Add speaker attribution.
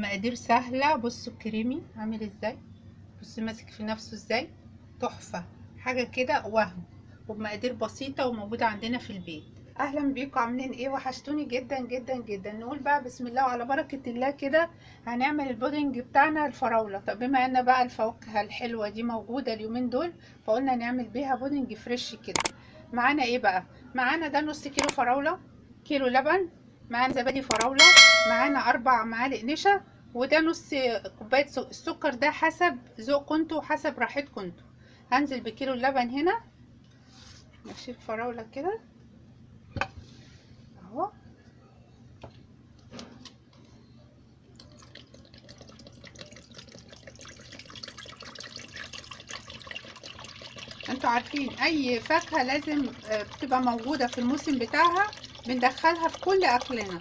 Speaker 1: المقادير سهلة. بصوا الكريمي عامل ازاي، بصوا ماسك في نفسه ازاي، تحفة. حاجة كده وهم، وبمقادير بسيطة وموجودة عندنا في البيت. اهلا بيكم، عاملين ايه؟ وحشتوني جدا جدا جدا. نقول بقى بسم الله وعلى بركة الله كده. هنعمل البودنج بتاعنا الفراولة. طب بما ان بقى الفواكه الحلوة دي موجودة اليومين دول، فقلنا نعمل بيها بودنج فريش كده. معانا ايه بقى؟ معانا ده نص كيلو فراولة، كيلو لبن، معانا زبادي فراولة، معانا 4 معالق نشا، وده نص كوباية السكر ده حسب ذوقكم انتوا وحسب راحتكم انتوا. هنزل بكيلو اللبن هنا، نشيل فراولة كده اهو. انتوا عارفين اي فاكهة لازم بتبقى موجودة في الموسم بتاعها، بندخلها في كل اكلنا.